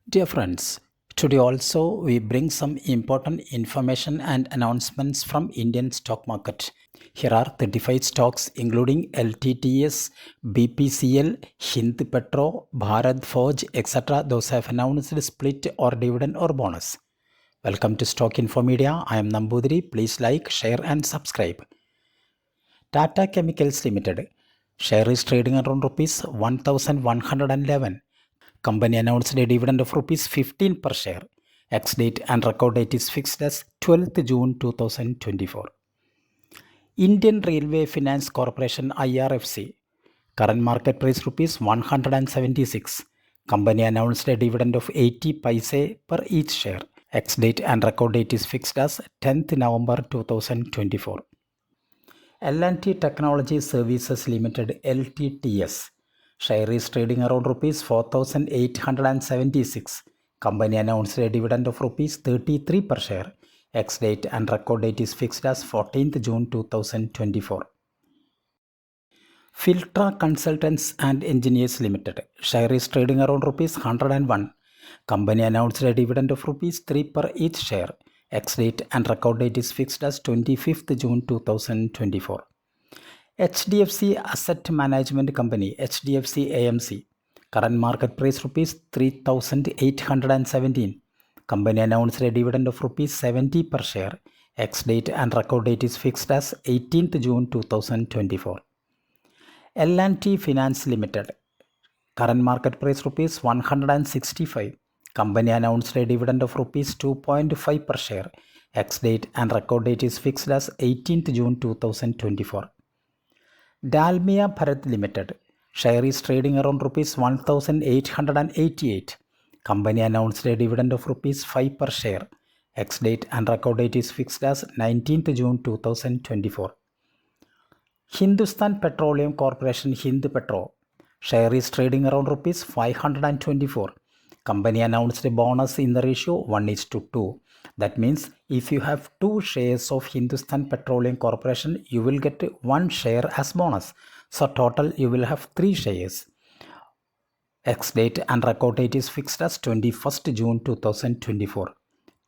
Dear friends, today also we bring some important information and announcements from Indian stock market. Here are 35 stocks including LTTS, BPCL, Hind Petro, Bharat Forge, etc. Those have announced split or dividend or bonus. Welcome to Stock Info Media. I am Nambudiri. Please like, share and subscribe. Tata Chemicals Limited. Share is trading around rupees 1111. Company announced a dividend of rupees 15 per share. Ex-date and record date is fixed as 12th June 2024. Indian Railway Finance Corporation IRFC. Current market price rupees 176. Company announced a dividend of 80 paise per each share. Ex-date and record date is fixed as 10th November 2024. L&T Technology Services Limited LTTS. Share is trading around rupees 4,876. Company announced a dividend of rupees 33 per share. Ex-date and record date is fixed as 14th June 2024. Filtra Consultants and Engineers Limited. Share is trading around rupees 101. Company announced a dividend of rupees 3 per each share. Ex-date and record date is fixed as 25th June 2024. HDFC Asset Management Company HDFC AMC. Current market price rupees 3,817. Company announced a dividend of rupees 70 per share. Ex-date and record date is fixed as 18th June 2024. L&T Finance Limited. Current market price rupees 165. Company announced a dividend of rupees 2.5 per share. Ex-date and record date is fixed as 18th June 2024. Dalmia Bharat Limited. Share is trading around rupees 1,888. Company announced a dividend of rupees 5 per share. Ex-date and record date is fixed as 19th June 2024. Hindustan Petroleum Corporation Hind Petro. Share is trading around rupees 524. Company announced a bonus in the ratio 1:2. That means if you have 2 shares of Hindustan Petroleum Corporation, you will get 1 share as bonus. So total you will have 3 shares. Ex-date and record date is fixed as 21st June 2024.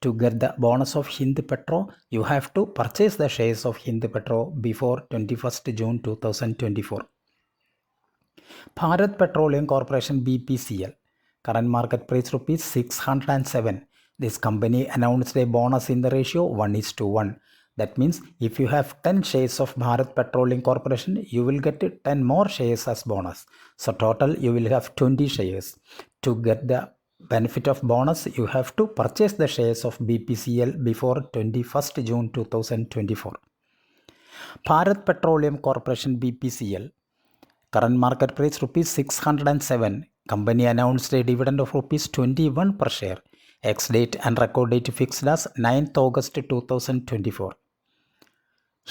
To get the bonus of Hind Petro, you have to purchase the shares of Hind Petro before 21st June 2024. Bharat Petroleum Corporation BPCL. Current market price rupees 607. This company announced a bonus in the ratio 1:1. That means if you have 10 shares of Bharat Petroleum Corporation, you will get 10 more shares as bonus. So total you will have 20 shares. To get the benefit of bonus, you have to purchase the shares of BPCL before 21st June 2024. Bharat Petroleum Corporation BPCL. Current market price rupees 607. Company announced a dividend of rupees 21 per share. Ex-date and record date fixed as 9th August 2024.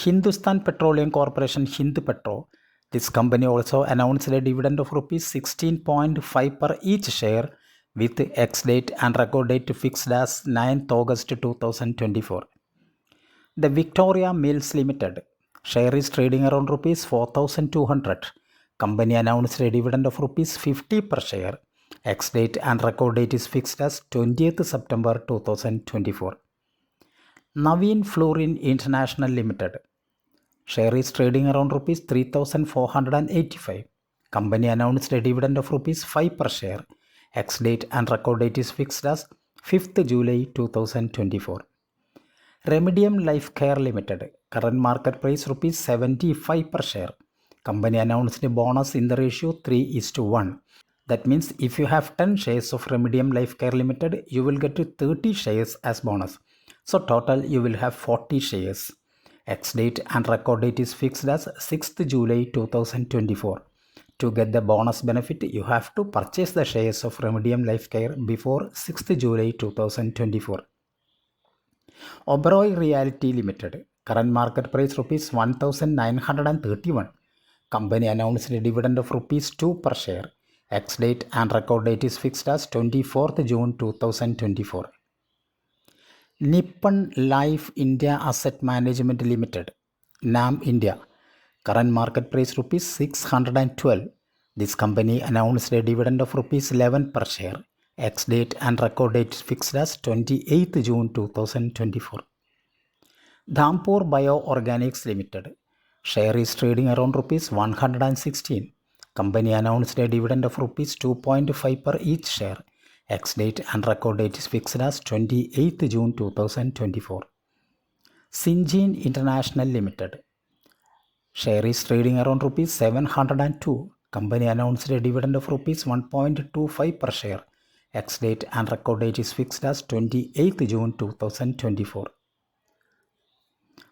Hindustan Petroleum Corporation Hind Petro. This company also announced a dividend of rupees 16.5 per each share with ex-date and record date fixed as 9th August 2024. The Victoria Mills Limited. Share is trading around rupees 4,200. Company announced a dividend of rupees 50 per share. Ex-date and record date is fixed as 20th September 2024. Navin Fluorine International Limited. Share is trading around rupees 3,485. Company announced a dividend of rupees 5 per share. Ex-date and record date is fixed as 5th July 2024. Remedium Life Care Limited. Current market price rupees 75 per share. Company announced a bonus in the ratio 3:1. That means if you have 10 shares of Remedium Life Care Limited, you will get 30 shares as bonus. So total you will have 40 shares. Ex-date and record date is fixed as 6th July 2024. To get the bonus benefit, you have to purchase the shares of Remedium Life Care before 6th July 2024. Oberoi Realty Limited. Current market price rupees 1,931. Company announced a dividend of rupees 2 per share. Ex-date and record date is fixed as 24th June 2024. Nippon Life India Asset Management Limited. NAM India. Current market price rupees 612. This company announced a dividend of rupees 11 per share. Ex-date and record date is fixed as 28th June 2024. Dhampur Bio-Organics Limited. Share is trading around rupees 116. Company announced a dividend of rupees 2.5 per each share. Ex-date and record date is fixed as 28th June 2024. Syngene International Limited. Share is trading around rupees 702. Company announced a dividend of rupees 1.25 per share. Ex-date and record date is fixed as 28th June 2024.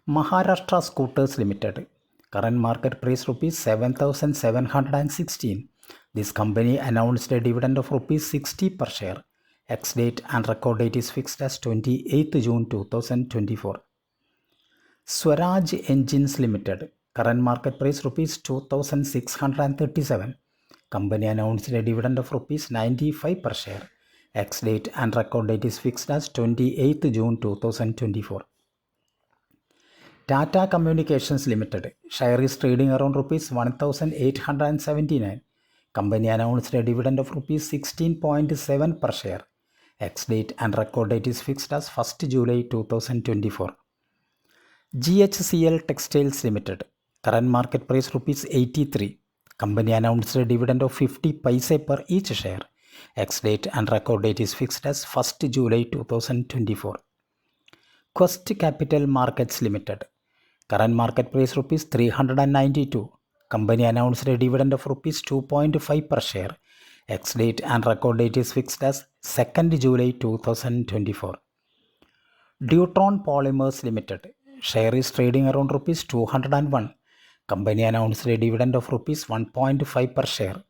Maharashtra Scooters Limited. Current market price rupees 7,716. This company announced a dividend of rupees 60 per share. Ex-date and record date is fixed as 28th June 2024. Swaraj Engines Limited. Current market price rupees 2,637. Company announced a dividend of rupees 95 per share. Ex-date and record date is fixed as 28th June 2024. Tata Communications Limited. Share is trading around rupees 1,879. Company announced a dividend of rupees 16.7 per share. Ex-date and record date is fixed as 1st July 2024. GHCL Textiles Limited. Current market price rupees 83. Company announced a dividend of 50 paise per each share. Ex-date and record date is fixed as 1st July 2024. Quest Capital Markets Limited. Current market price rupees 392. Company announced a dividend of rupees 2.5 per share. Ex-date and record date is fixed as 2nd July 2024. Deutron Polymers Limited. Share is trading around rupees 201. Company announced a dividend of rupees 1.5 per share.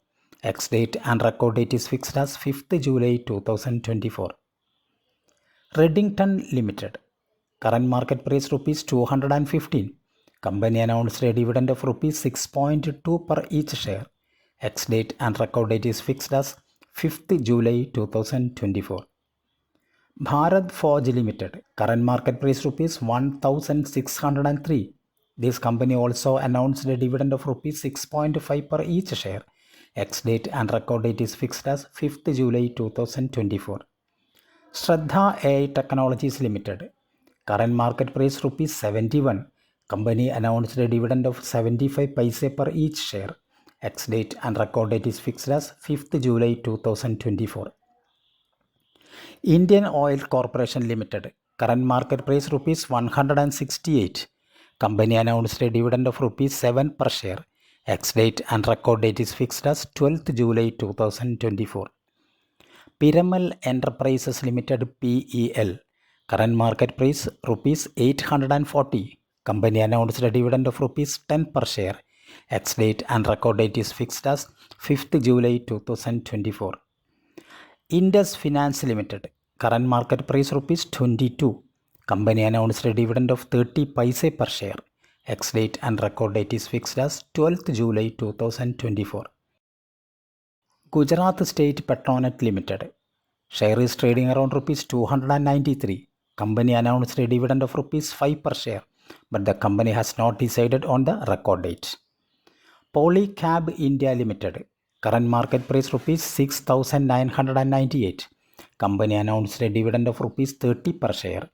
Ex-date and record date is fixed as 5th July 2024. Reddington Limited. Current market price rupees 215. Company announced a dividend of rupees 6.2 per each share. Ex-date and record date is fixed as 5th July 2024. Bharat Forge Limited. Current market price rupees 1,603. This company also announced a dividend of rupees 6.5 per each share. Ex-date and record date is fixed as 5th July 2024. Shraddha AI Technologies Limited. Current market price rupees 71. Company announced a dividend of 75 paise per each share. Ex-date and record date is fixed as 5th July 2024. Indian Oil Corporation Limited. Current market price rupees 168. Company announced a dividend of rupees 7 per share. Ex-date and record date is fixed as 12th July 2024. Piramal Enterprises Limited PEL. Current market price rupees 840. Company announced a dividend of rupees 10 per share. Ex-date and record date is fixed as 5th July 2024. Indus Finance Limited. Current market price rupees 22. Company announced a dividend of 30 paise per share. Ex-date and record date is fixed as 12th July 2024. Gujarat State Petronet Limited. Share is trading around rupees 293. Company announced a dividend of rupees 5 per share, but the company has not decided on the record date. Polycab India Limited. Current market price rupees 6,998. Company announced a dividend of rupees 30 per share,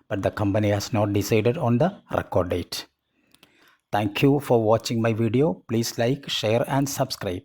but the company has not decided on the record date. Thank you for watching my video. Please like, share and subscribe.